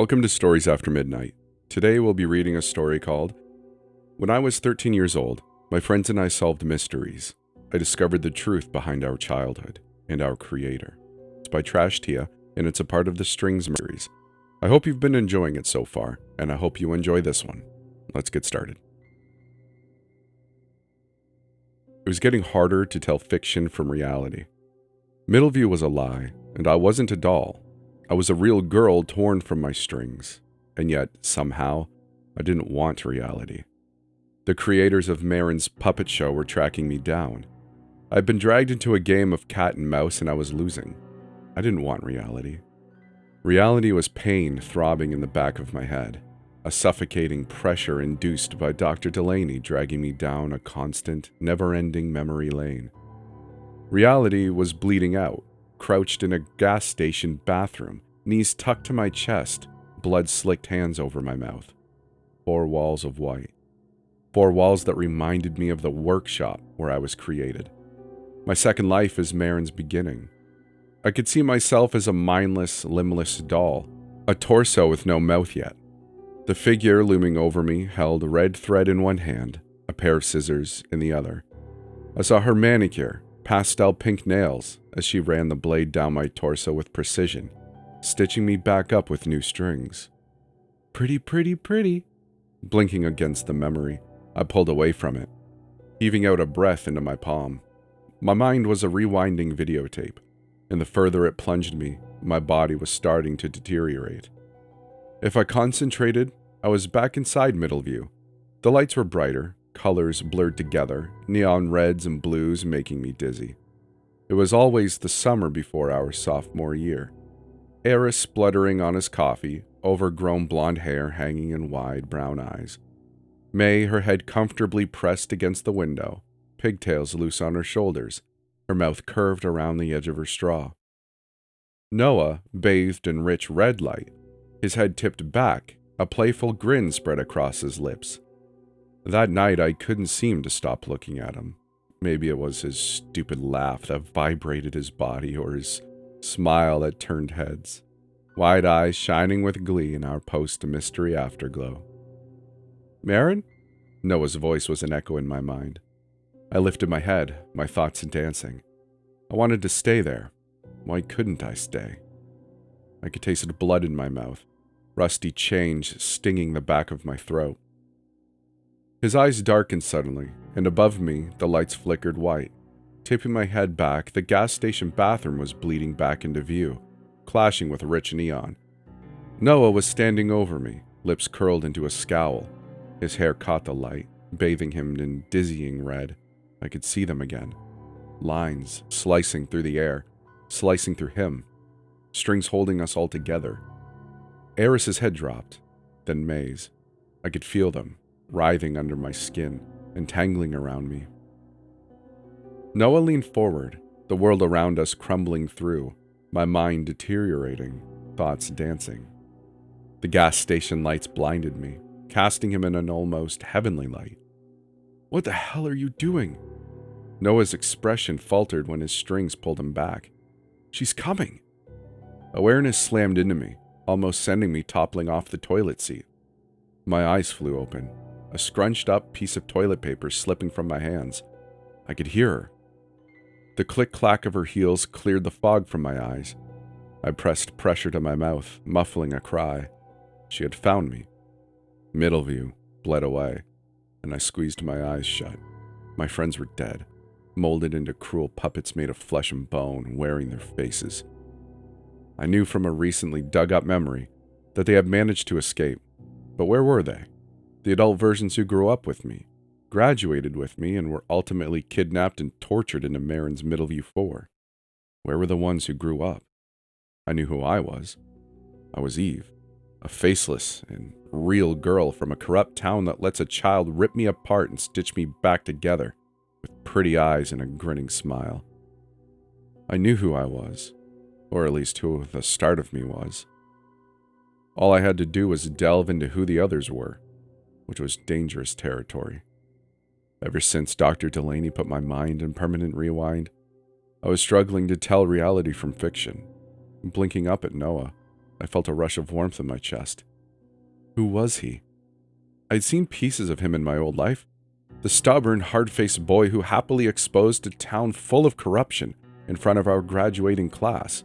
Welcome to Stories After Midnight. Today we'll be reading a story called When I Was 13 Years Old, My Friends and I Solved Mysteries. I Discovered the Truth Behind Our Childhood and Our Creator. It's by Trash Tia, and it's a part of the Strings series. I hope you've been enjoying it so far, and I hope you enjoy this one. Let's get started. It was getting harder to tell fiction from reality. Middleview was a lie, and I wasn't a doll. I was a real girl torn from my strings, and yet, somehow, I didn't want reality. The creators of Marin's puppet show were tracking me down. I'd been dragged into a game of cat and mouse and I was losing. I didn't want reality. Reality was pain throbbing in the back of my head, a suffocating pressure induced by Dr. Delaney dragging me down a constant, never-ending memory lane. Reality was bleeding out, crouched in a gas station bathroom, knees tucked to my chest, blood-slicked hands over my mouth. 4 walls of white. 4 walls that reminded me of the workshop where I was created. My second life is Marin's beginning. I could see myself as a mindless, limbless doll, a torso with no mouth yet. The figure looming over me held a red thread in one hand, a pair of scissors in the other. I saw her manicure, pastel pink nails, as she ran the blade down my torso with precision, stitching me back up with new strings. Pretty, pretty, pretty. Blinking against the memory, I pulled away from it, heaving out a breath into my palm. My mind was a rewinding videotape, and the further it plunged me, my body was starting to deteriorate. If I concentrated, I was back inside Middleview. The lights were brighter, colors blurred together, neon reds and blues making me dizzy. It was always the summer before our sophomore year. Eris spluttering on his coffee, overgrown blonde hair hanging in wide brown eyes. May, her head comfortably pressed against the window, pigtails loose on her shoulders, her mouth curved around the edge of her straw. Noah, bathed in rich red light, his head tipped back, a playful grin spread across his lips. That night I couldn't seem to stop looking at him. Maybe it was his stupid laugh that vibrated his body or his smile that turned heads. Wide eyes shining with glee in our post-mystery afterglow. Marin? Noah's voice was an echo in my mind. I lifted my head, my thoughts dancing. I wanted to stay there. Why couldn't I stay? I could taste blood in my mouth, rusty change stinging the back of my throat. His eyes darkened suddenly, and above me, the lights flickered white. Tipping my head back, the gas station bathroom was bleeding back into view, clashing with rich neon. Noah was standing over me, lips curled into a scowl. His hair caught the light, bathing him in dizzying red. I could see them again. Lines slicing through the air, slicing through him. Strings holding us all together. Eris's head dropped, then May's. I could feel them, writhing under my skin, entangling around me. Noah leaned forward, the world around us crumbling through, my mind deteriorating, thoughts dancing. The gas station lights blinded me, casting him in an almost heavenly light. What the hell are you doing? Noah's expression faltered when his strings pulled him back. She's coming. Awareness slammed into me, almost sending me toppling off the toilet seat. My eyes flew open, a scrunched-up piece of toilet paper slipping from my hands. I could hear her. The click-clack of her heels cleared the fog from my eyes. I pressed pressure to my mouth, muffling a cry. She had found me. Middleview bled away, and I squeezed my eyes shut. My friends were dead, molded into cruel puppets made of flesh and bone, wearing their faces. I knew from a recently dug-up memory that they had managed to escape, but where were they? The adult versions who grew up with me, graduated with me, and were ultimately kidnapped and tortured into Marin's Middleview 4. Where were the ones who grew up? I knew who I was. I was Eve, a faceless and real girl from a corrupt town that lets a child rip me apart and stitch me back together, with pretty eyes and a grinning smile. I knew who I was, or at least who the start of me was. All I had to do was delve into who the others were, which was dangerous territory. Ever since Dr. Delaney put my mind in permanent rewind, I was struggling to tell reality from fiction, blinking up at Noah, I felt a rush of warmth in my chest. Who was he? I'd seen pieces of him in my old life. The stubborn, hard-faced boy who happily exposed a town full of corruption in front of our graduating class.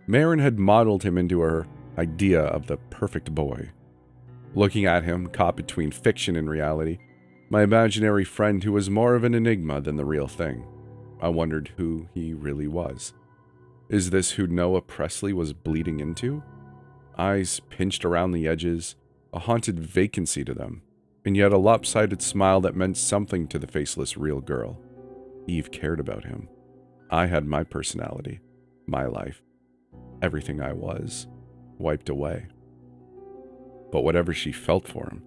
Marin had modeled him into her idea of the perfect boy. Looking at him, caught between fiction and reality, my imaginary friend who was more of an enigma than the real thing, I wondered who he really was. Is this who Noah Presley was bleeding into? Eyes pinched around the edges, a haunted vacancy to them, and yet a lopsided smile that meant something to the faceless real girl. Eve cared about him. I had my personality, my life, everything I was, wiped away. But whatever she felt for him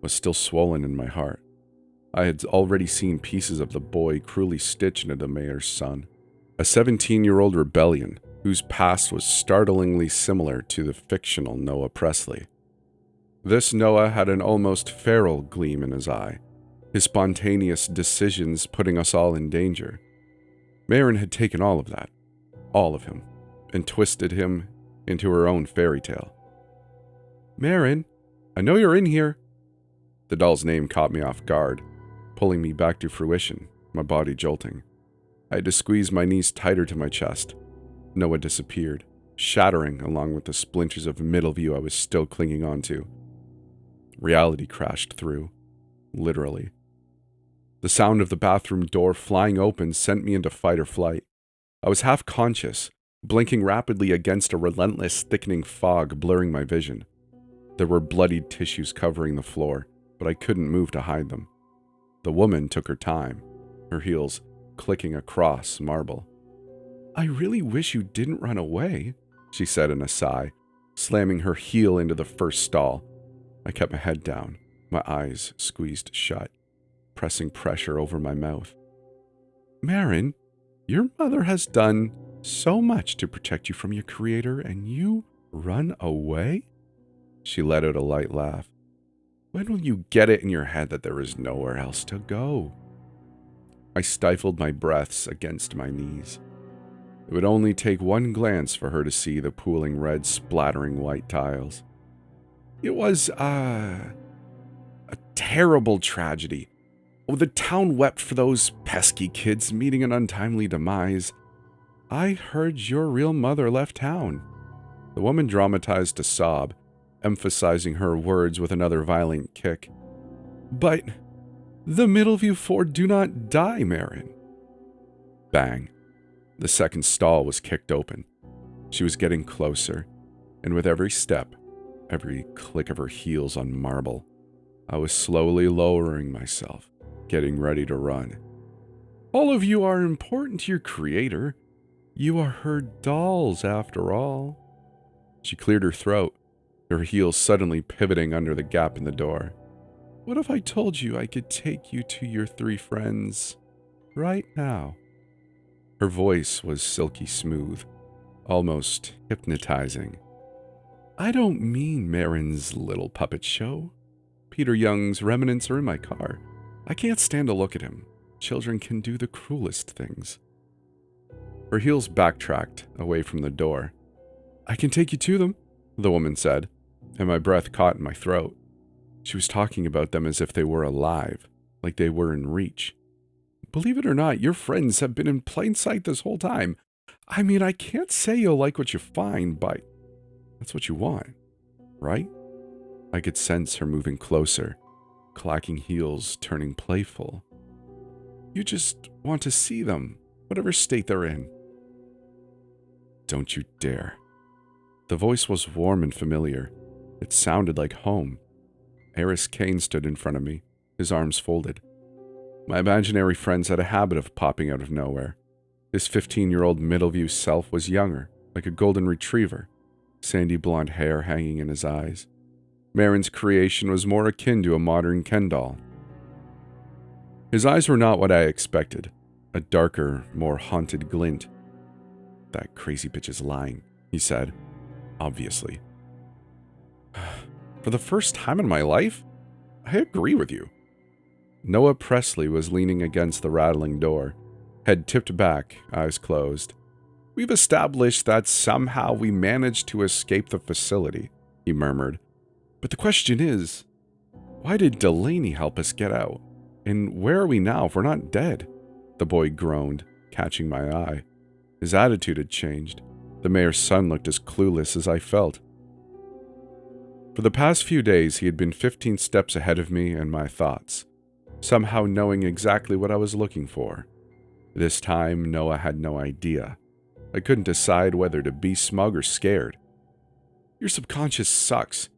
was still swollen in my heart. I had already seen pieces of the boy cruelly stitched into the mayor's son, a 17-year-old rebellion whose past was startlingly similar to the fictional Noah Presley. This Noah had an almost feral gleam in his eye, his spontaneous decisions putting us all in danger. Marin had taken all of that, all of him, and twisted him into her own fairy tale. Marin, I know you're in here. The doll's name caught me off guard, pulling me back to fruition, my body jolting. I had to squeeze my knees tighter to my chest. Noah disappeared, shattering along with the splinters of Middleview I was still clinging onto. Reality crashed through, literally. The sound of the bathroom door flying open sent me into fight or flight. I was half conscious, blinking rapidly against a relentless, thickening fog blurring my vision. There were bloodied tissues covering the floor, but I couldn't move to hide them. The woman took her time, her heels clicking across marble. I really wish you didn't run away, she said in a sigh, slamming her heel into the first stall. I kept my head down, my eyes squeezed shut, pressing pressure over my mouth. Marin, your mother has done so much to protect you from your creator, and you run away? She let out a light laugh. When will you get it in your head that there is nowhere else to go? I stifled my breaths against my knees. It would only take one glance for her to see the pooling red splattering white tiles. It was, a terrible tragedy. Oh, the town wept for those pesky kids meeting an untimely demise. I heard your real mother left town. The woman dramatized a sob, emphasizing her words with another violent kick. But the Middleview Four do not die, Marin. Bang. The second stall was kicked open. She was getting closer, and with every step, every click of her heels on marble, I was slowly lowering myself, getting ready to run. All of you are important to your creator. You are her dolls, after all. She cleared her throat, her heels suddenly pivoting under the gap in the door. What if I told you I could take you to your three friends right now? Her voice was silky smooth, almost hypnotizing. I don't mean Marin's little puppet show. Peter Young's remnants are in my car. I can't stand to look at him. Children can do the cruelest things. Her heels backtracked away from the door. I can take you to them, the woman said, and my breath caught in my throat. She was talking about them as if they were alive, like they were in reach. Believe it or not, your friends have been in plain sight this whole time. I mean, I can't say you'll like what you find, but that's what you want, right? I could sense her moving closer, clacking heels turning playful. You just want to see them, whatever state they're in. Don't you dare. The voice was warm and familiar. It sounded like home. Eris Kane stood in front of me, his arms folded. My imaginary friends had a habit of popping out of nowhere. His 15-year-old Middleview self was younger, like a golden retriever, sandy blonde hair hanging in his eyes. Marin's creation was more akin to a modern Ken doll. His eyes were not what I expected, a darker, more haunted glint. That crazy bitch is lying, he said, obviously. For the first time in my life, I agree with you. Noah Presley was leaning against the rattling door, head tipped back, eyes closed. We've established that somehow we managed to escape the facility, he murmured. But the question is, why did Delaney help us get out? And where are we now if we're not dead? The boy groaned, catching my eye. His attitude had changed. The mayor's son looked as clueless as I felt. For the past few days, he had been 15 steps ahead of me and my thoughts, somehow knowing exactly what I was looking for. This time, Noah had no idea. I couldn't decide whether to be smug or scared. Your subconscious sucks.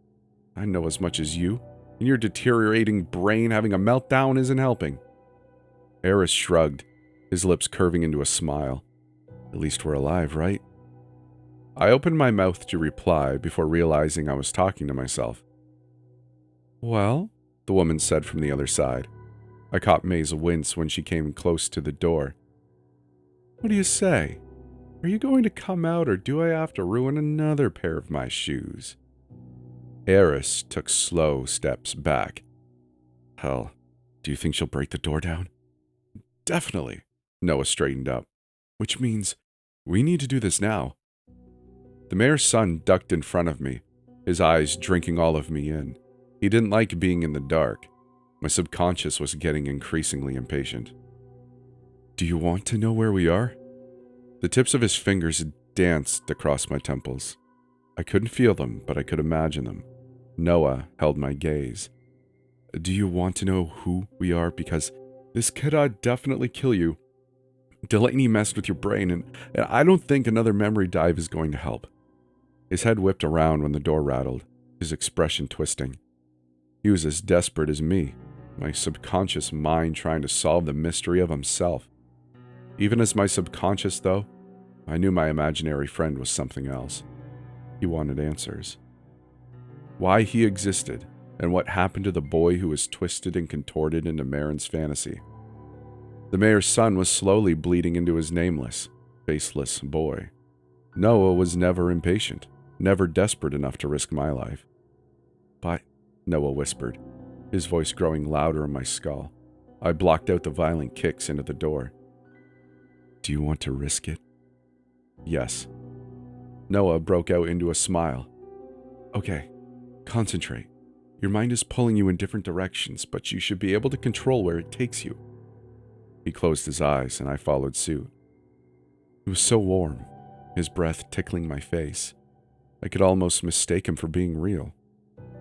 I know as much as you, and your deteriorating brain having a meltdown isn't helping. Eris shrugged, his lips curving into a smile. At least we're alive, right? I opened my mouth to reply before realizing I was talking to myself. Well, the woman said from the other side. I caught May's wince when she came close to the door. What do you say? Are you going to come out, or do I have to ruin another pair of my shoes? Eris took slow steps back. Hell, do you think she'll break the door down? Definitely. Noah straightened up. Which means we need to do this now. The mayor's son ducked in front of me, his eyes drinking all of me in. He didn't like being in the dark. My subconscious was getting increasingly impatient. Do you want to know where we are? The tips of his fingers danced across my temples. I couldn't feel them, but I could imagine them. Noah held my gaze. Do you want to know who we are? Because this could definitely kill you. Delaney messed with your brain, and I don't think another memory dive is going to help. His head whipped around when the door rattled, his expression twisting. He was as desperate as me, my subconscious mind trying to solve the mystery of himself. Even as my subconscious, though, I knew my imaginary friend was something else. He wanted answers. Why he existed, and what happened to the boy who was twisted and contorted into Marin's fantasy. The mayor's son was slowly bleeding into his nameless, faceless boy. Noah was never impatient, never desperate enough to risk my life. But, Noah whispered, his voice growing louder in my skull. I blocked out the violent kicks into the door. Do you want to risk it? Yes. Noah broke out into a smile. Okay, concentrate. Your mind is pulling you in different directions, but you should be able to control where it takes you. He closed his eyes, and I followed suit. It was so warm, his breath tickling my face. I could almost mistake him for being real.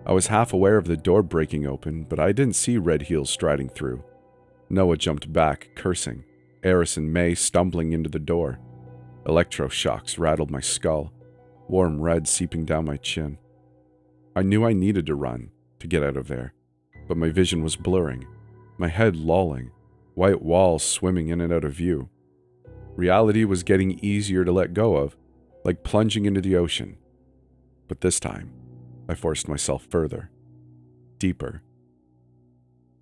I was half aware of the door breaking open, but I didn't see Red Heels striding through. Noah jumped back, cursing. Eris and May stumbling into the door. Electroshocks rattled my skull, warm red seeping down my chin. I knew I needed to run, to get out of there, but my vision was blurring, my head lolling, white walls swimming in and out of view. Reality was getting easier to let go of, like plunging into the ocean. But this time, I forced myself further, deeper.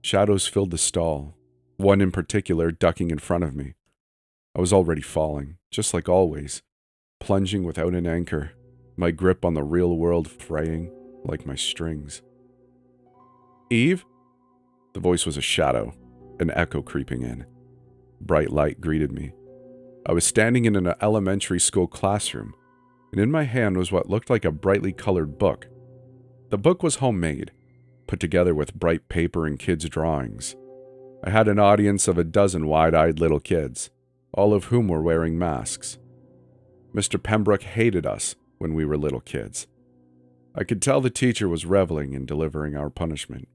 Shadows filled the stall, one in particular ducking in front of me. I was already falling, just like always, plunging without an anchor, my grip on the real world fraying like my strings. Eve? The voice was a shadow, an echo creeping in. Bright light greeted me. I was standing in an elementary school classroom, and in my hand was what looked like a brightly colored book. The book was homemade, put together with bright paper and kids' drawings. I had an audience of a dozen wide-eyed little kids, all of whom were wearing masks. Mr. Pembroke hated us when we were little kids. I could tell the teacher was reveling in delivering our punishment.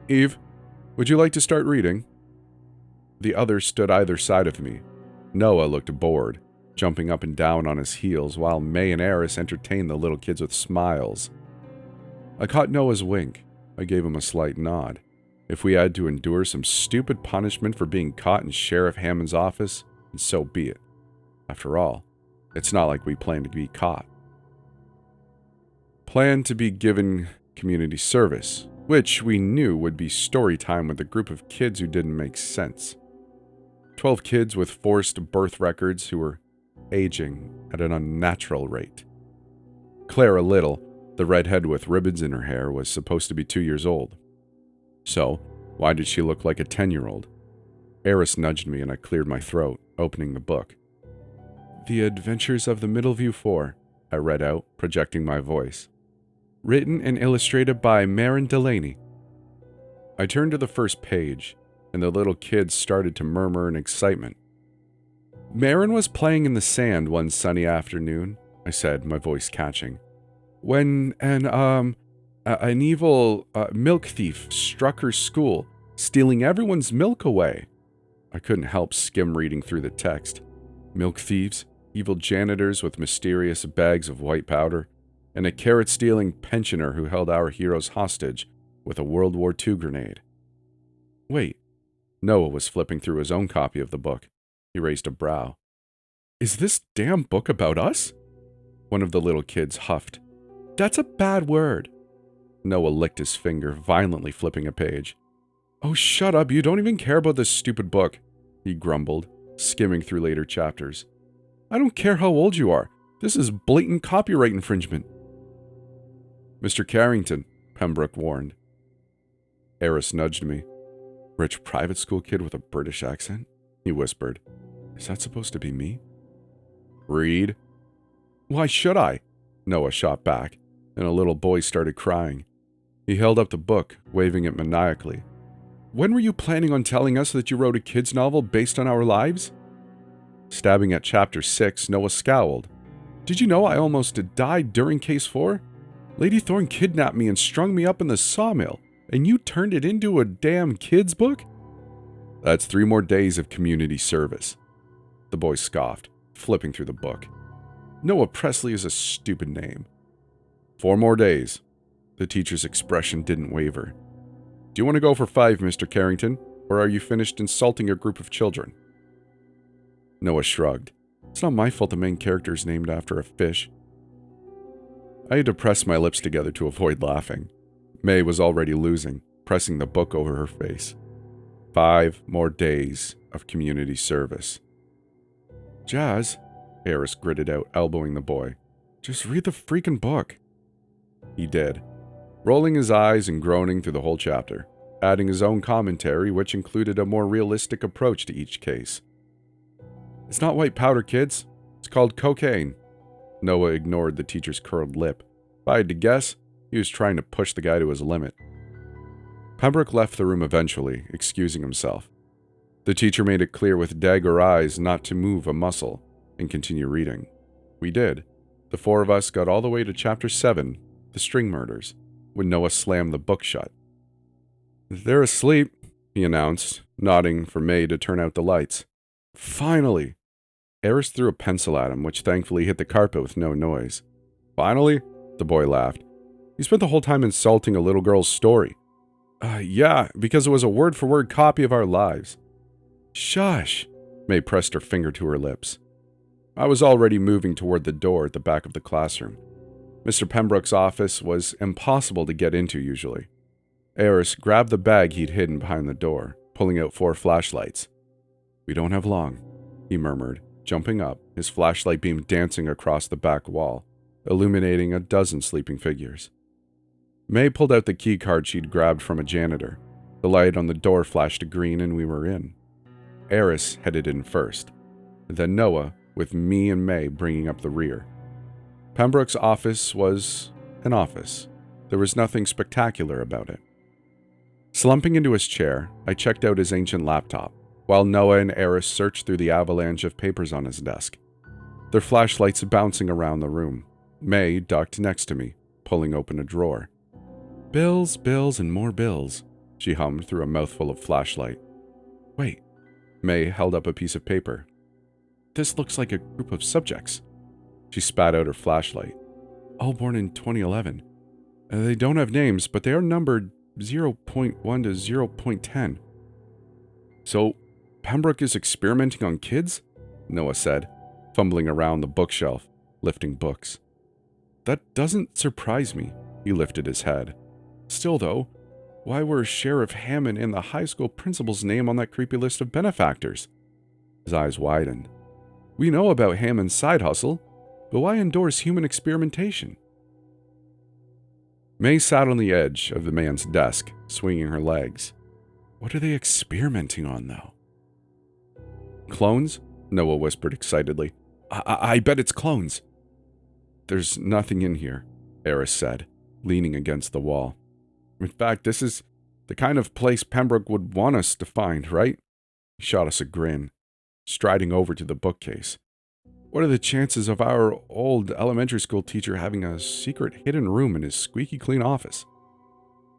Eve, would you like to start reading? The others stood either side of me. Noah looked bored, jumping up and down on his heels, while May and Eris entertained the little kids with smiles. I caught Noah's wink. I gave him a slight nod. If we had to endure some stupid punishment for being caught in Sheriff Hammond's office, then so be it. After all, it's not like we planned to be caught. Planned to be given community service, which we knew would be story time with a group of kids who didn't make sense. 12 kids with forced birth records who were aging at an unnatural rate. Clara Little, the redhead with ribbons in her hair, was supposed to be 2 years old. So, why did she look like a 10-year-old? Eris nudged me and I cleared my throat, opening the book. The Adventures of the Middleview Four, I read out, projecting my voice. Written and illustrated by Marin Delaney. I turned to the first page, and the little kids started to murmur in excitement. Marin was playing in the sand one sunny afternoon, I said, my voice catching, when an evil milk thief struck her school, stealing everyone's milk away. I couldn't help skim reading through the text. Milk thieves, evil janitors with mysterious bags of white powder, and a carrot-stealing pensioner who held our heroes hostage with a World War II grenade. Wait, Noah was flipping through his own copy of the book. He raised a brow. Is this damn book about us? One of the little kids huffed. That's a bad word. Noah licked his finger, violently flipping a page. Oh, shut up, you don't even care about this stupid book, he grumbled, skimming through later chapters. I don't care how old you are. This is blatant copyright infringement. Mr. Carrington, Pembroke warned. Eris nudged me. Rich private school kid with a British accent? He whispered. Is that supposed to be me? Read. Why should I? Noah shot back, and a little boy started crying. He held up the book, waving it maniacally. When were you planning on telling us that you wrote a kid's novel based on our lives? Stabbing at chapter 6, Noah scowled. Did you know I almost died during case 4? Lady Thorne kidnapped me and strung me up in the sawmill, and you turned it into a damn kid's book? That's 3 more days of community service. The boy scoffed, flipping through the book. Noah Presley is a stupid name. 4 more days. The teacher's expression didn't waver. Do you want to go for 5, Mr. Carrington, or are you finished insulting a group of children? Noah shrugged. It's not my fault the main character is named after a fish. I had to press my lips together to avoid laughing. May was already losing, pressing the book over her face. 5 more days of community service. Jazz, Eris gritted out, elbowing the boy. Just read the freaking book. He did, rolling his eyes and groaning through the whole chapter, adding his own commentary, which included a more realistic approach to each case. It's not white powder, kids. It's called cocaine. Noah ignored the teacher's curled lip. If I had to guess, he was trying to push the guy to his limit. Pembroke left the room eventually, excusing himself. The teacher made it clear with dagger eyes not to move a muscle and continue reading. We did. The 4 of us got all the way to chapter 7, The String Murders, when Noah slammed the book shut. They're asleep, he announced, nodding for May to turn out the lights. Finally! Eris threw a pencil at him, which thankfully hit the carpet with no noise. Finally? The boy laughed. You spent the whole time insulting a little girl's story. Yeah, because it was a word-for-word copy of our lives. Shush! May pressed her finger to her lips. I was already moving toward the door at the back of the classroom. Mr. Pembroke's office was impossible to get into usually. Eris grabbed the bag he'd hidden behind the door, pulling out 4 flashlights. We don't have long, he murmured, jumping up, his flashlight beam dancing across the back wall, illuminating a dozen sleeping figures. May pulled out the key card she'd grabbed from a janitor. The light on the door flashed green and we were in. Eris headed in first, then Noah, with me and May bringing up the rear. Pembroke's office was an office. There was nothing spectacular about it. Slumping into his chair, I checked out his ancient laptop, while Noah and Eris searched through the avalanche of papers on his desk, their flashlights bouncing around the room. May ducked next to me, pulling open a drawer. Bills, bills, and more bills, she hummed through a mouthful of flashlight. Wait. May held up a piece of paper. This looks like a group of subjects. She spat out her flashlight. All born in 2011. They don't have names, but they are numbered 0.1 to 0.10. So, Pembroke is experimenting on kids? Noah said, fumbling around the bookshelf, lifting books. That doesn't surprise me, he lifted his head. Still though, why were Sheriff Hammond and the high school principal's name on that creepy list of benefactors? His eyes widened. We know about Hammond's side hustle, but why endorse human experimentation? May sat on the edge of the man's desk, swinging her legs. What are they experimenting on, though? Clones? Noah whispered excitedly. I bet it's clones. There's nothing in here, Eris said, leaning against the wall. In fact, this is the kind of place Pembroke would want us to find, right? He shot us a grin, striding over to the bookcase. What are the chances of our old elementary school teacher having a secret hidden room in his squeaky clean office?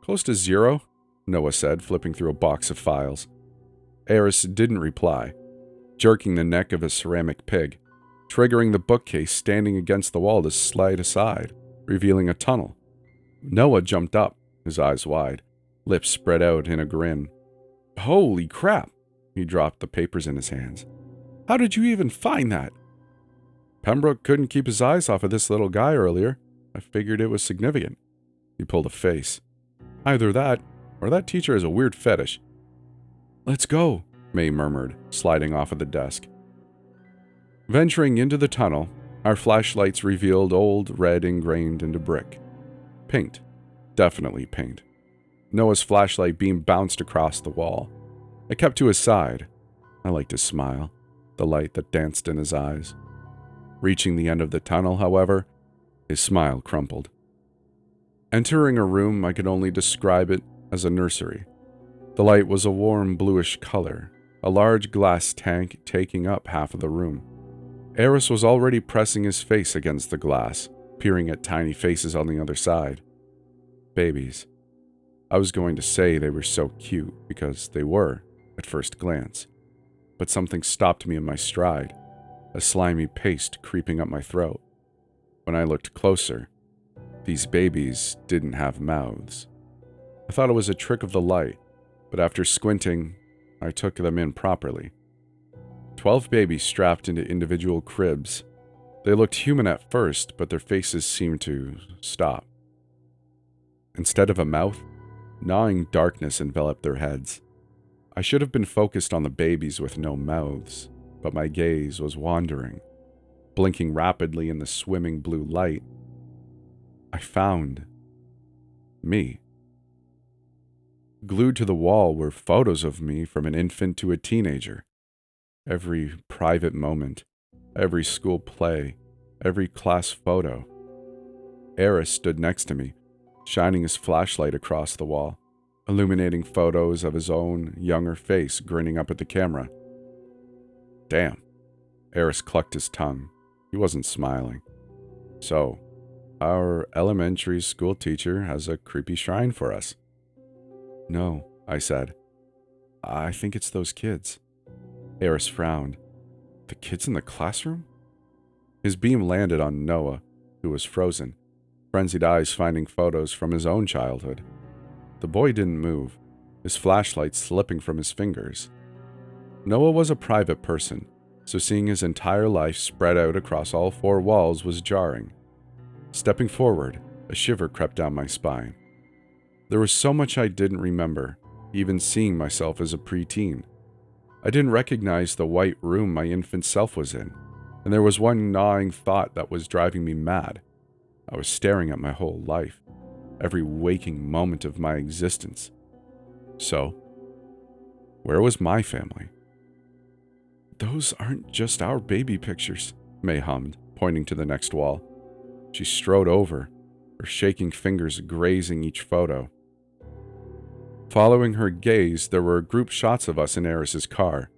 Close to zero, Noah said, flipping through a box of files. Eris didn't reply, jerking the neck of a ceramic pig, triggering the bookcase standing against the wall to slide aside, revealing a tunnel. Noah jumped up, his eyes wide, lips spread out in a grin. Holy crap! He dropped the papers in his hands. How did you even find that? Pembroke couldn't keep his eyes off of this little guy earlier. I figured it was significant. He pulled a face. Either that, or that teacher has a weird fetish. Let's go, May murmured, sliding off of the desk. Venturing into the tunnel, our flashlights revealed old red ingrained into brick. Paint. Definitely paint. Noah's flashlight beam bounced across the wall. I kept to his side. I liked his smile, the light that danced in his eyes. Reaching the end of the tunnel, however, his smile crumpled. Entering a room, I could only describe it as a nursery. The light was a warm bluish color, a large glass tank taking up half of the room. Eris was already pressing his face against the glass, peering at tiny faces on the other side. Babies. I was going to say they were so cute, because they were, at first glance. But something stopped me in my stride, a slimy paste creeping up my throat. When I looked closer, these babies didn't have mouths. I thought it was a trick of the light, but after squinting, I took them in properly. 12 babies strapped into individual cribs. They looked human at first, but their faces seemed to stop. Instead of a mouth, gnawing darkness enveloped their heads. I should have been focused on the babies with no mouths, but my gaze was wandering, blinking rapidly in the swimming blue light. I found me. Glued to the wall were photos of me from an infant to a teenager. Every private moment, every school play, every class photo. Eris stood next to me, shining his flashlight across the wall, illuminating photos of his own younger face grinning up at the camera. Damn. Eris clucked his tongue. He wasn't smiling. So, our elementary school teacher has a creepy shrine for us. No, I said. I think it's those kids. Eris frowned. The kids in the classroom? His beam landed on Noah, who was frozen, frenzied eyes finding photos from his own childhood. The boy didn't move, his flashlight slipping from his fingers. Noah was a private person, so seeing his entire life spread out across all 4 walls was jarring. Stepping forward, a shiver crept down my spine. There was so much I didn't remember, even seeing myself as a preteen. I didn't recognize the white room my infant self was in, and there was one gnawing thought that was driving me mad. I was staring at my whole life, every waking moment of my existence. So, where was my family? Those aren't just our baby pictures, May hummed, pointing to the next wall. She strode over, her shaking fingers grazing each photo. Following her gaze, there were group shots of us in Eris's car,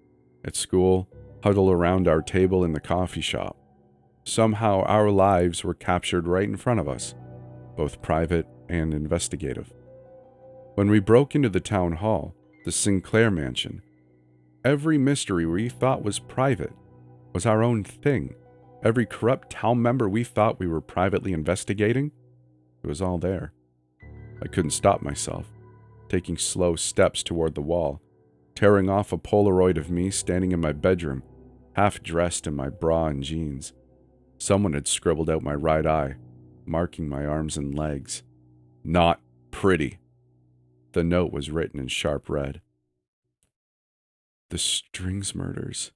at school, huddled around our table in the coffee shop. Somehow our lives were captured right in front of us, both private and investigative. When we broke into the town hall, the Sinclair mansion, every mystery we thought was private was our own thing. Every corrupt town member we thought we were privately investigating, it was all there. I couldn't stop myself, taking slow steps toward the wall, tearing off a Polaroid of me standing in my bedroom, half dressed in my bra and jeans. Someone had scribbled out my right eye, marking my arms and legs. Not pretty. The note was written in sharp red. The Strings murders.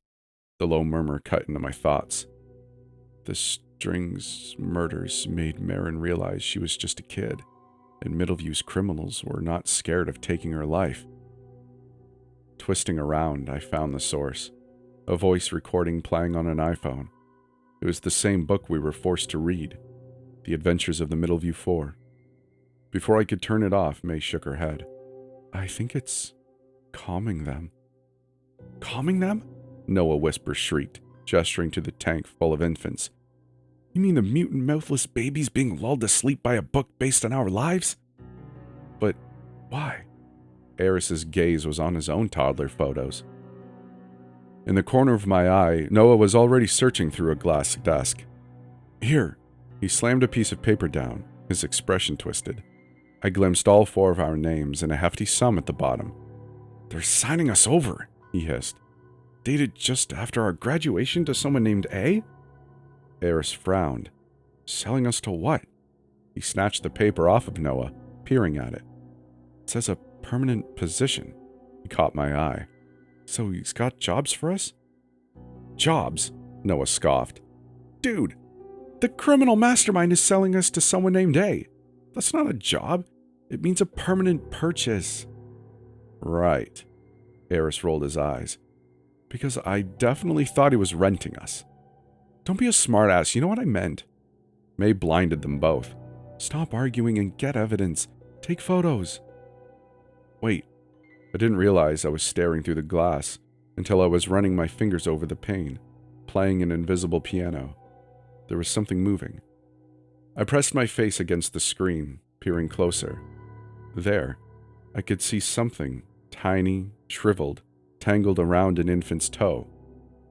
The low murmur cut into my thoughts. The Strings murders made Marin realize she was just a kid, and Middleview's criminals were not scared of taking her life. Twisting around, I found the source, a voice recording playing on an iPhone. It was the same book we were forced to read, The Adventures of the Middleview Four. Before I could turn it off, May shook her head. I think it's calming them. Calming them? Noah Whisper shrieked, gesturing to the tank full of infants. You mean the mutant mouthless babies being lulled to sleep by a book based on our lives? But why? Eris's gaze was on his own toddler photos. In the corner of my eye, Noah was already searching through a glass desk. Here. He slammed a piece of paper down, his expression twisted. I glimpsed all 4 of our names and a hefty sum at the bottom. They're signing us over, he hissed. Dated just after our graduation to someone named A? Eris frowned. Selling us to what? He snatched the paper off of Noah, peering at it. It says a permanent position. He caught my eye. So he's got jobs for us? Jobs? Noah scoffed. Dude, the criminal mastermind is selling us to someone named A. That's not a job. It means a permanent purchase. Right. Eris rolled his eyes. Because I definitely thought he was renting us. Don't be a smartass, you know what I meant. May blinded them both. Stop arguing and get evidence. Take photos. Wait. I didn't realize I was staring through the glass until I was running my fingers over the pane, playing an invisible piano. There was something moving. I pressed my face against the screen, peering closer. There, I could see something, tiny, shriveled, tangled around an infant's toe.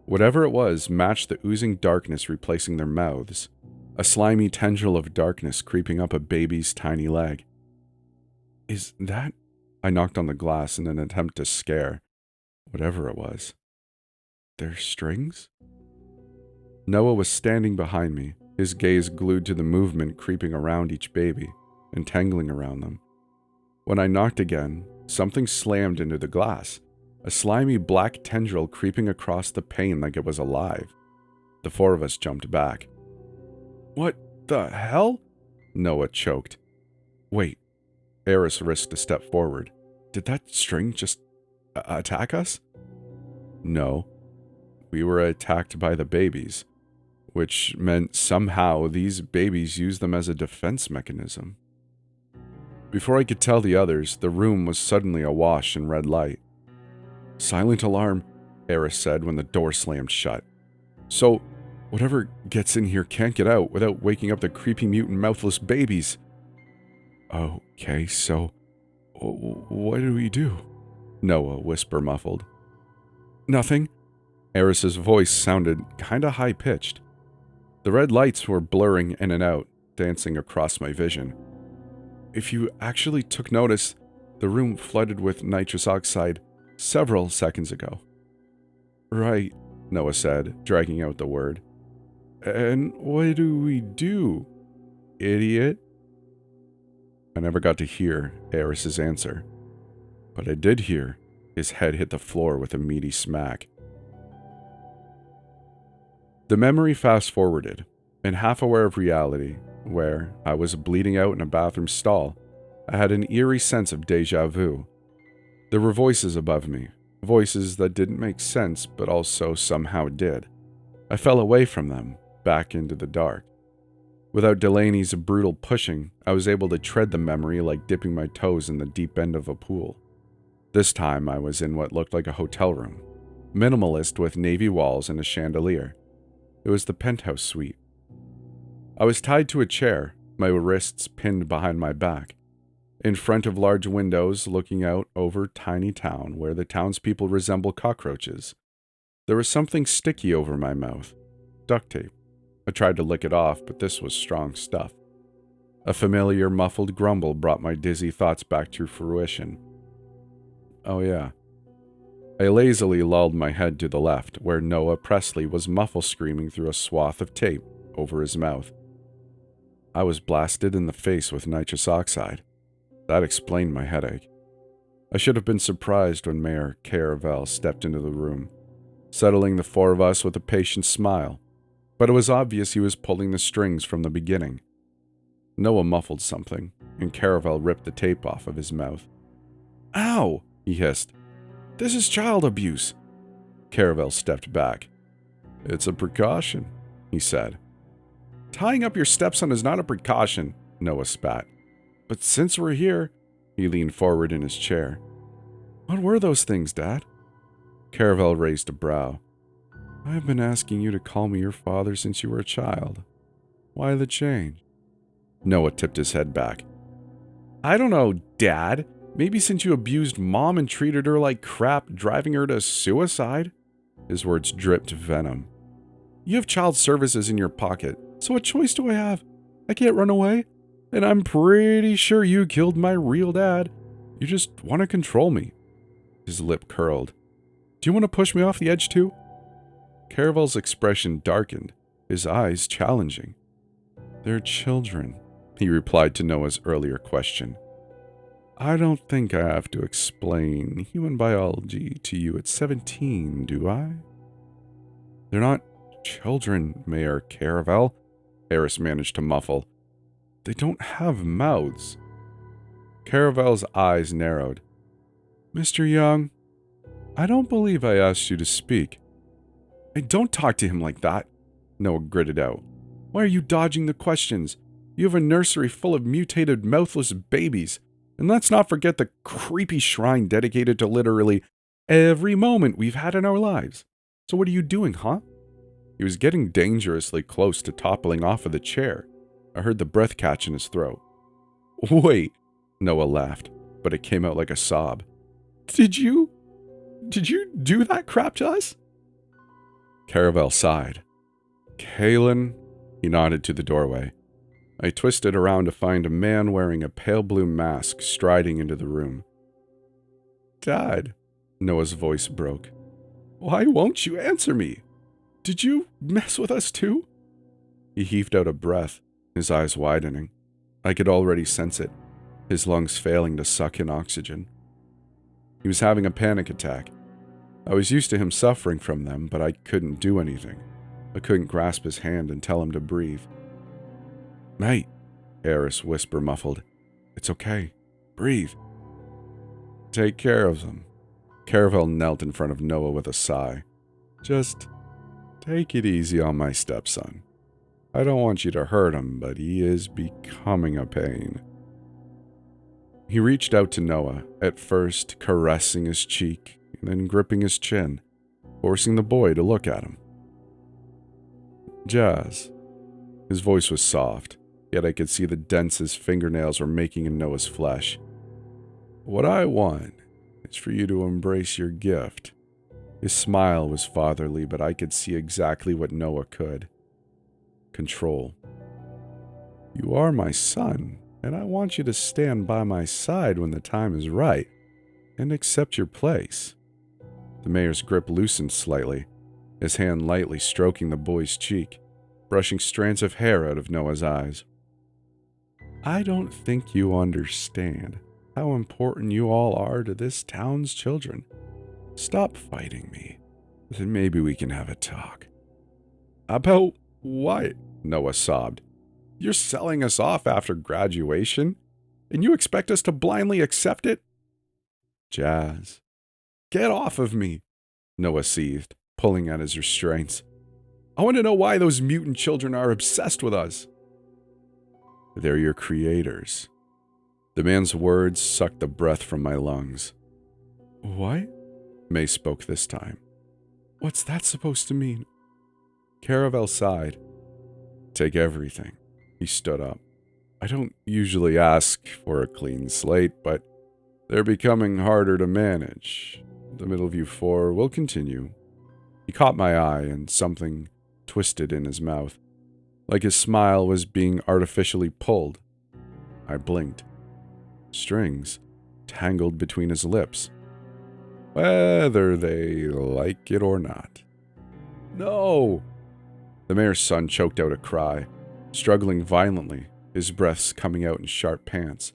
Whatever it was matched the oozing darkness replacing their mouths, a slimy tendril of darkness creeping up a baby's tiny leg. Is that... I knocked on the glass in an attempt to scare whatever it was. Their strings? Noah was standing behind me, his gaze glued to the movement creeping around each baby and tangling around them. When I knocked again, something slammed into the glass, a slimy black tendril creeping across the pane like it was alive. The 4 of us jumped back. What the hell? Noah choked. Wait. Eris risked a step forward. Did that string just attack us? No. We were attacked by the babies, which meant somehow these babies used them as a defense mechanism. Before I could tell the others, the room was suddenly awash in red light. Silent alarm, Eris said when the door slammed shut. So, whatever gets in here can't get out without waking up the creepy mutant mouthless babies. Okay, so what do we do? Noah whisper muffled. Nothing. Eris's voice sounded kinda high-pitched. The red lights were blurring in and out, dancing across my vision. If you actually took notice, the room flooded with nitrous oxide several seconds ago. Right, Noah said, dragging out the word. And what do we do, idiot? I never got to hear Eris's answer, but I did hear his head hit the floor with a meaty smack. The memory fast-forwarded, and half aware of reality, where I was bleeding out in a bathroom stall, I had an eerie sense of déjà vu. There were voices above me, voices that didn't make sense but also somehow did. I fell away from them, back into the dark. Without Delaney's brutal pushing, I was able to tread the memory like dipping my toes in the deep end of a pool. This time I was in what looked like a hotel room, minimalist with navy walls and a chandelier. It was the penthouse suite. I was tied to a chair, my wrists pinned behind my back, in front of large windows looking out over tiny town where the townspeople resemble cockroaches. There was something sticky over my mouth, duct tape. I tried to lick it off, but this was strong stuff. A familiar muffled grumble brought my dizzy thoughts back to fruition. Oh yeah. I lazily lulled my head to the left, where Noah Presley was muffle screaming through a swath of tape over his mouth. I was blasted in the face with nitrous oxide. That explained my headache. I should have been surprised when Mayor Caravel stepped into the room, settling the 4 of us with a patient smile, but it was obvious he was pulling the strings from the beginning. Noah muffled something, and Caravel ripped the tape off of his mouth. Ow! He hissed. This is child abuse. Caravel stepped back. It's a precaution. he said. Tying up your stepson is not a precaution, Noah spat. But since we're here, he leaned forward in his chair. What were those things, Dad? Caravel raised a brow. I've been asking you to call me your father since you were a child. Why the change? Noah tipped his head back. I don't know, Dad. Maybe since you abused Mom and treated her like crap, driving her to suicide? His words dripped venom. You have child services in your pocket, so what choice do I have? I can't run away, and I'm pretty sure you killed my real dad. You just want to control me. His lip curled. Do you want to push me off the edge too? Caravel's expression darkened, his eyes challenging. They're children, he replied to Noah's earlier question. I don't think I have to explain human biology to you at 17, do I? They're not children, Mayor Caravel, Harris managed to muffle. They don't have mouths. Caravel's eyes narrowed. Mr. Young, I don't believe I asked you to speak. Hey, don't talk to him like that, Noah gritted out. Why are you dodging the questions? You have a nursery full of mutated, mouthless babies. And let's not forget the creepy shrine dedicated to literally every moment we've had in our lives. So what are you doing, huh? He was getting dangerously close to toppling off of the chair. I heard the breath catch in his throat. Wait, Noah laughed, but it came out like a sob. Did you do that crap to us? Caravel sighed. Kalen, he nodded to the doorway. I twisted around to find a man wearing a pale blue mask striding into the room. Dad, Noah's voice broke. Why won't you answer me? Did you mess with us too? He heaved out a breath, his eyes widening. I could already sense it, his lungs failing to suck in oxygen. He was having a panic attack. I was used to him suffering from them, but I couldn't do anything. I couldn't grasp his hand and tell him to breathe. Mate, Harris whisper muffled. It's okay. Breathe. Take care of them. Caravel knelt in front of Noah with a sigh. Just take it easy on my stepson. I don't want you to hurt him, but he is becoming a pain. He reached out to Noah, at first caressing his cheek, and then gripping his chin, forcing the boy to look at him. Jazz. His voice was soft, yet I could see the dents his fingernails were making in Noah's flesh. What I want is for you to embrace your gift. His smile was fatherly, but I could see exactly what Noah could. Control. You are my son, and I want you to stand by my side when the time is right, and accept your place. The mayor's grip loosened slightly, his hand lightly stroking the boy's cheek, brushing strands of hair out of Noah's eyes. I don't think you understand how important you all are to this town's children. Stop fighting me, then maybe we can have a talk. About what? Noah sobbed. You're selling us off after graduation, and you expect us to blindly accept it? Jazz. Get off of me, Noah seethed, pulling at his restraints. I want to know why those mutant children are obsessed with us. They're your creators. The man's words sucked the breath from my lungs. What? May spoke this time. What's that supposed to mean? Caravel sighed. Take everything. He stood up. I don't usually ask for a clean slate, but they're becoming harder to manage. The Middleview Four will continue. He caught my eye and something twisted in his mouth, like his smile was being artificially pulled. I blinked. Strings tangled between his lips, whether they like it or not. No! The mayor's son choked out a cry, struggling violently, his breaths coming out in sharp pants.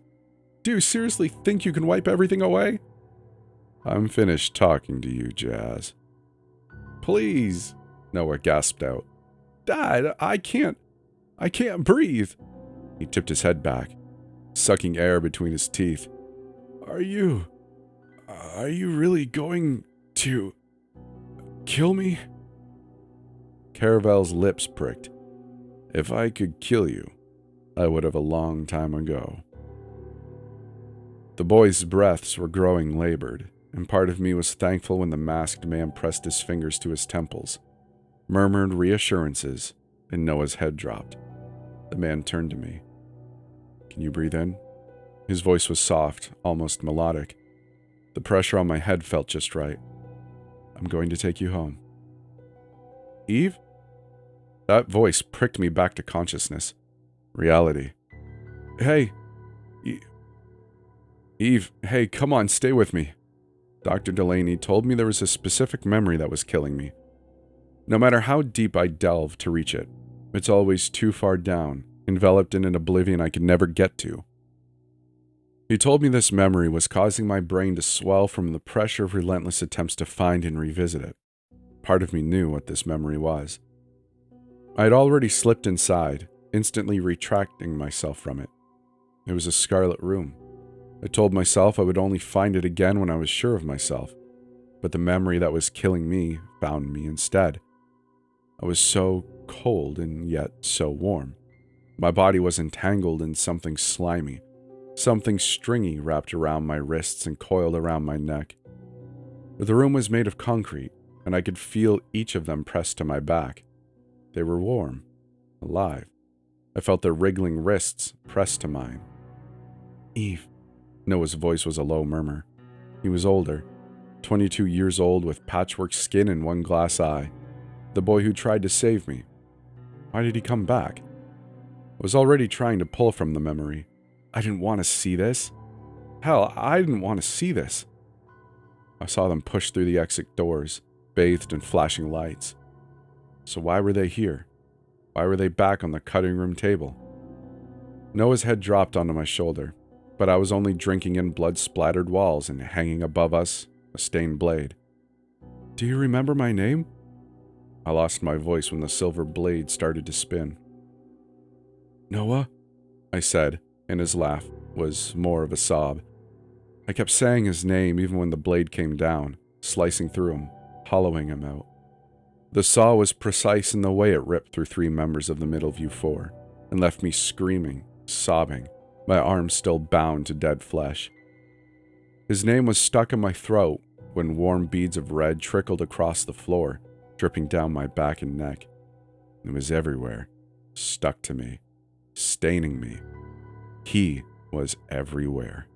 Do you seriously think you can wipe everything away? I'm finished talking to you, Jazz. Please, Noah gasped out. Dad, I can't breathe. He tipped his head back, sucking air between his teeth. Are you really going to kill me? Caravel's lips pricked. If I could kill you, I would have a long time ago. The boy's breaths were growing labored, and part of me was thankful when the masked man pressed his fingers to his temples, murmured reassurances, and Noah's head dropped. The man turned to me. Can you breathe in? His voice was soft, almost melodic. The pressure on my head felt just right. I'm going to take you home. Eve? That voice pricked me back to consciousness. Reality. Hey. Eve, hey, come on, stay with me. Dr. Delaney told me there was a specific memory that was killing me. No matter how deep I delve to reach it, it's always too far down, enveloped in an oblivion I could never get to. He told me this memory was causing my brain to swell from the pressure of relentless attempts to find and revisit it. Part of me knew what this memory was. I had already slipped inside, instantly retracting myself from it. It was a scarlet room. I told myself I would only find it again when I was sure of myself, but the memory that was killing me found me instead. I was so cold and yet so warm. My body was entangled in something slimy, something stringy wrapped around my wrists and coiled around my neck. The room was made of concrete, and I could feel each of them pressed to my back. They were warm, alive. I felt their wriggling wrists pressed to mine. Eve. Noah's voice was a low murmur. He was older, 22 years old with patchwork skin and one glass eye. The boy who tried to save me. Why did he come back? I was already trying to pull from the memory. I didn't want to see this. Hell, I didn't want to see this. I saw them push through the exit doors, bathed in flashing lights. So why were they here? Why were they back on the cutting room table? Noah's head dropped onto my shoulder, but I was only drinking in blood-splattered walls and hanging above us, a stained blade. Do you remember my name? I lost my voice when the silver blade started to spin. Noah? I said, and his laugh was more of a sob. I kept saying his name even when the blade came down, slicing through him, hollowing him out. The saw was precise in the way it ripped through 3 members of the Middleview Four and left me screaming, sobbing, my arms still bound to dead flesh. His name was stuck in my throat when warm beads of red trickled across the floor, dripping down my back and neck. It was everywhere, stuck to me, staining me. He was everywhere.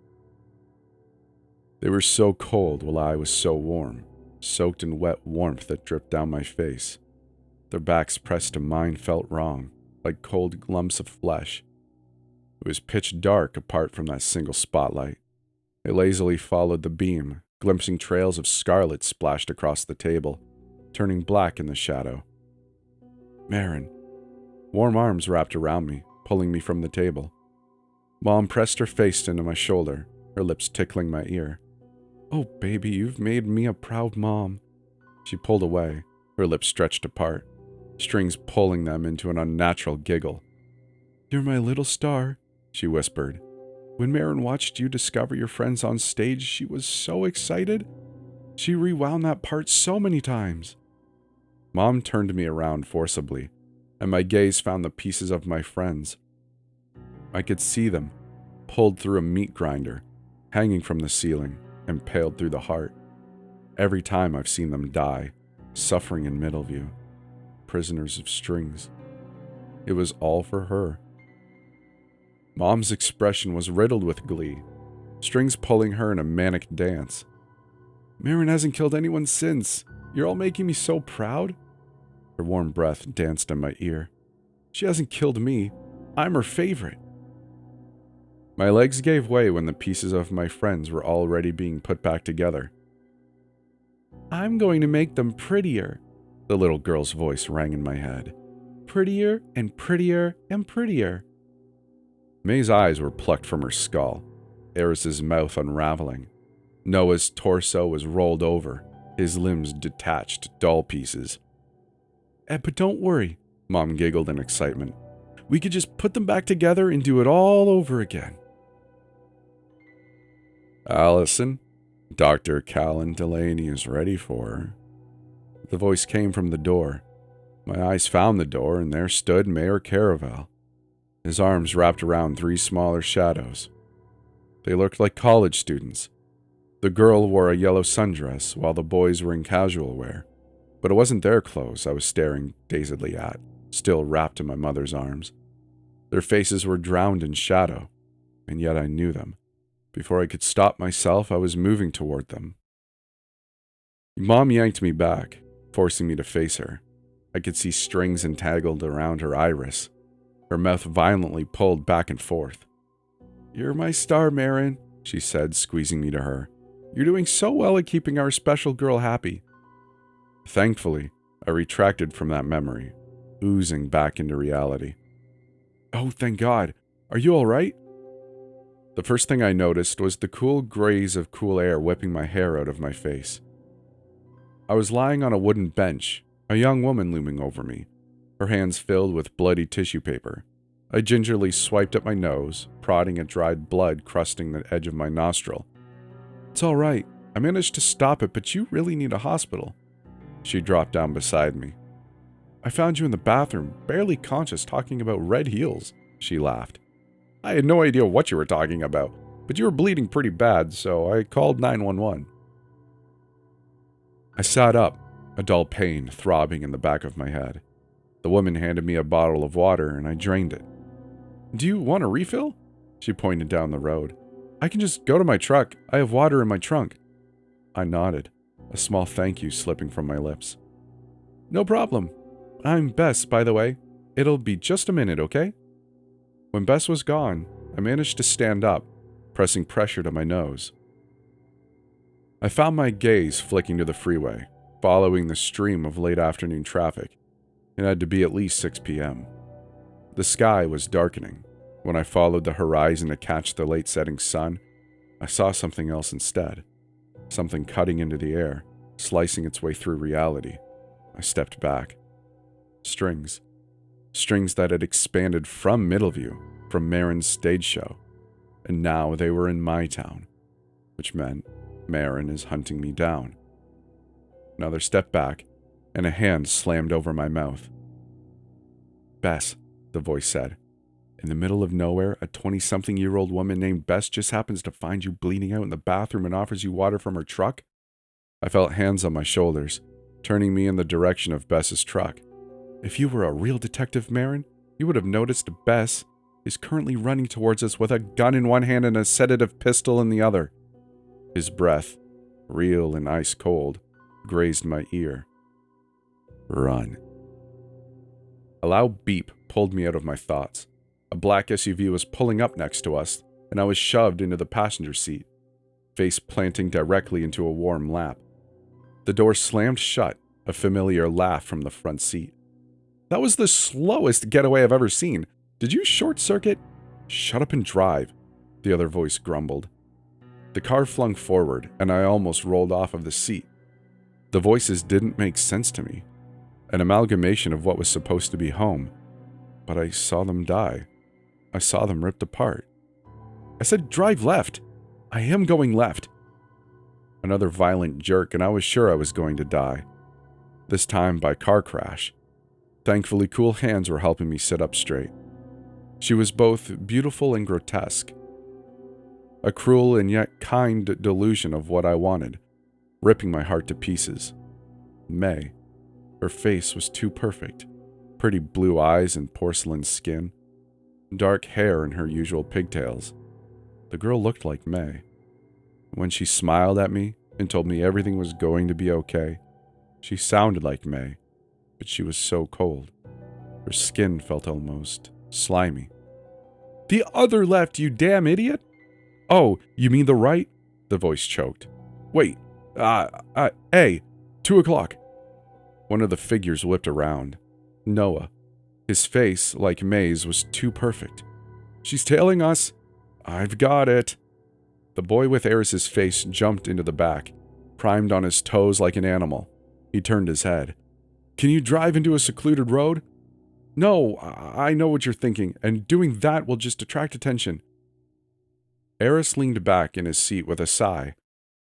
They were so cold while I was so warm, soaked in wet warmth that dripped down my face. Their backs pressed to mine felt wrong, like cold lumps of flesh. It was pitch dark apart from that single spotlight. It lazily followed the beam, glimpsing trails of scarlet splashed across the table, turning black in the shadow. Marin. Warm arms wrapped around me, pulling me from the table. Mom pressed her face into my shoulder, her lips tickling my ear. Oh, baby, you've made me a proud mom. She pulled away, her lips stretched apart, strings pulling them into an unnatural giggle. You're my little star, she whispered. When Marin watched you discover your friends on stage, she was so excited. She rewound that part so many times. Mom turned me around forcibly, and my gaze found the pieces of my friends. I could see them, pulled through a meat grinder, hanging from the ceiling, impaled through the heart. Every time I've seen them die, suffering in Middleview, prisoners of strings. It was all for her. Mom's expression was riddled with glee, strings pulling her in a manic dance. Marin hasn't killed anyone since. You're all making me so proud. Her warm breath danced in my ear. She hasn't killed me. I'm her favorite. My legs gave way when the pieces of my friends were already being put back together. I'm going to make them prettier, the little girl's voice rang in my head. Prettier and prettier and prettier. May's eyes were plucked from her skull, Eris's mouth unraveling. Noah's torso was rolled over, his limbs detached to doll pieces. But don't worry, Mom giggled in excitement. We could just put them back together and do it all over again. Allison, Dr. Callan Delaney is ready for her. The voice came from the door. My eyes found the door, and there stood Mayor Caravel, his arms wrapped around 3 smaller shadows. They looked like college students. The girl wore a yellow sundress, while the boys were in casual wear. But it wasn't their clothes I was staring dazedly at, still wrapped in my mother's arms. Their faces were drowned in shadow, and yet I knew them. Before I could stop myself, I was moving toward them. Mom yanked me back, forcing me to face her. I could see strings entangled around her iris, her mouth violently pulled back and forth. "You're my star, Marin," she said, squeezing me to her. "You're doing so well at keeping our special girl happy." Thankfully, I retracted from that memory, oozing back into reality. "Oh, thank God. Are you all right?" The first thing I noticed was the cool graze of cool air whipping my hair out of my face. I was lying on a wooden bench, a young woman looming over me, her hands filled with bloody tissue paper. I gingerly swiped at my nose, prodding at dried blood crusting the edge of my nostril. "It's all right. I managed to stop it, but you really need a hospital." She dropped down beside me. "I found you in the bathroom, barely conscious, talking about red heels," she laughed. "I had no idea what you were talking about, but you were bleeding pretty bad, so I called 911. I sat up, a dull pain throbbing in the back of my head. The woman handed me a bottle of water, and I drained it. "Do you want a refill?" She pointed down the road. "I can just go to my truck. I have water in my trunk." I nodded, a small thank you slipping from my lips. "No problem. I'm Bess, by the way. It'll be just a minute, okay?" When Bess was gone, I managed to stand up, pressing pressure to my nose. I found my gaze flicking to the freeway, following the stream of late afternoon traffic. It had to be at least 6 p.m. The sky was darkening. When I followed the horizon to catch the late setting sun, I saw something else instead. Something cutting into the air, slicing its way through reality. I stepped back. Strings. Strings that had expanded from Middleview, from Marin's stage show. And now they were in my town, which meant Marin is hunting me down. Another step back, and a hand slammed over my mouth. "Bess," the voice said. "In the middle of nowhere, a 20-something-year-old woman named Bess just happens to find you bleeding out in the bathroom and offers you water from her truck?" I felt hands on my shoulders, turning me in the direction of Bess's truck. "If you were a real detective, Marin, you would have noticed Bess is currently running towards us with a gun in one hand and a sedative pistol in the other." His breath, real and ice cold, grazed my ear. "Run." A loud beep pulled me out of my thoughts. A black SUV was pulling up next to us, and I was shoved into the passenger seat, face planting directly into a warm lap. The door slammed shut, a familiar laugh from the front seat. "That was the slowest getaway I've ever seen. Did you short-circuit?" "Shut up and drive," the other voice grumbled. The car flung forward, and I almost rolled off of the seat. The voices didn't make sense to me. An amalgamation of what was supposed to be home. But I saw them die. I saw them ripped apart. I said, "Drive left." "I am going left." Another violent jerk, and I was sure I was going to die. This time by car crash. Thankfully, cool hands were helping me sit up straight. She was both beautiful and grotesque. A cruel and yet kind delusion of what I wanted, ripping my heart to pieces. May. Her face was too perfect. Pretty blue eyes and porcelain skin. Dark hair and her usual pigtails. The girl looked like May. When she smiled at me and told me everything was going to be okay, she sounded like May, but she was so cold. Her skin felt almost slimy. "The other left, you damn idiot!" "Oh, you mean the right?" The voice choked. "Wait, hey, 2 o'clock. One of the figures whipped around. Noah. His face, like May's, was too perfect. "She's tailing us." "I've got it." The boy with Eris's face jumped into the back, primed on his toes like an animal. He turned his head. "Can you drive into a secluded road?" "No, I know what you're thinking, and doing that will just attract attention." Eris leaned back in his seat with a sigh,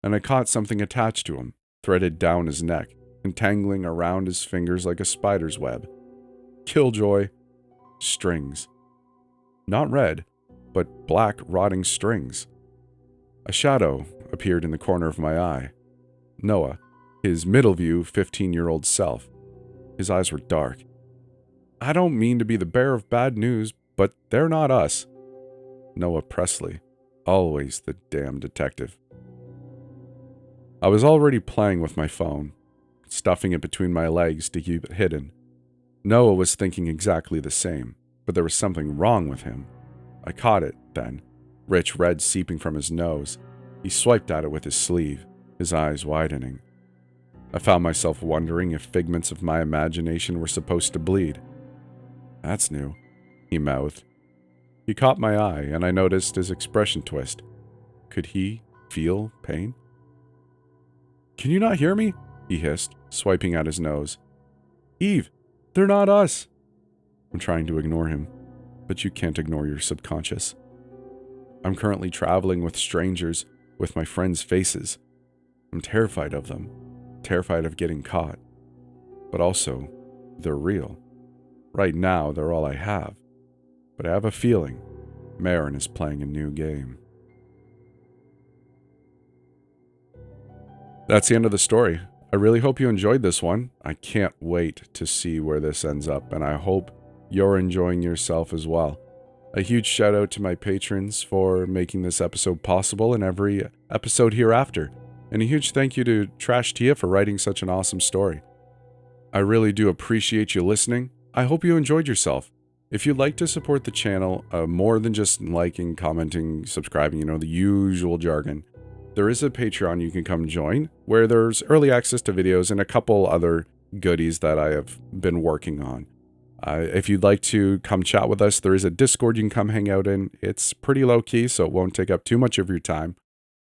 and I caught something attached to him, threaded down his neck, entangling around his fingers like a spider's web. Killjoy. Strings. Not red, but black rotting strings. A shadow appeared in the corner of my eye. Noah, his Middleview 15-year-old self. His eyes were dark. I don't mean to be the bearer of bad news, but they're not us. Noah Presley. Always the damn detective. I was already playing with my phone, stuffing it between my legs to keep it hidden. Noah was thinking exactly the same, but there was something wrong with him. I caught it, then. Rich red seeping from his nose. He swiped at it with his sleeve, his eyes widening. I found myself wondering if figments of my imagination were supposed to bleed. That's new, he mouthed. He caught my eye, and I noticed his expression twist. Could he feel pain? Can you not hear me? He hissed, swiping at his nose. Eve, they're not us. I'm trying to ignore him, but you can't ignore your subconscious. I'm currently traveling with strangers, with my friends' faces. I'm terrified of them, terrified of getting caught. But also, they're real. Right now, they're all I have. But I have a feeling Marin is playing a new game. That's the end of the story. I really hope you enjoyed this one. I can't wait to see where this ends up, and I hope you're enjoying yourself as well. A huge shout out to my patrons for making this episode possible and every episode hereafter. And a huge thank you to Trash Tia for writing such an awesome story. I really do appreciate you listening. I hope you enjoyed yourself. If you'd like to support the channel, more than just liking, commenting, subscribing, the usual jargon, there is a Patreon you can come join, where there's early access to videos and a couple other goodies that I have been working on. If you'd like to come chat with us, there is a Discord you can come hang out in. It's pretty low-key, so it won't take up too much of your time.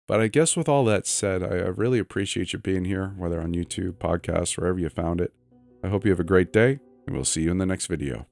But I guess with all that said, I really appreciate you being here, whether on YouTube, podcasts, wherever you found it. I hope you have a great day, and we'll see you in the next video.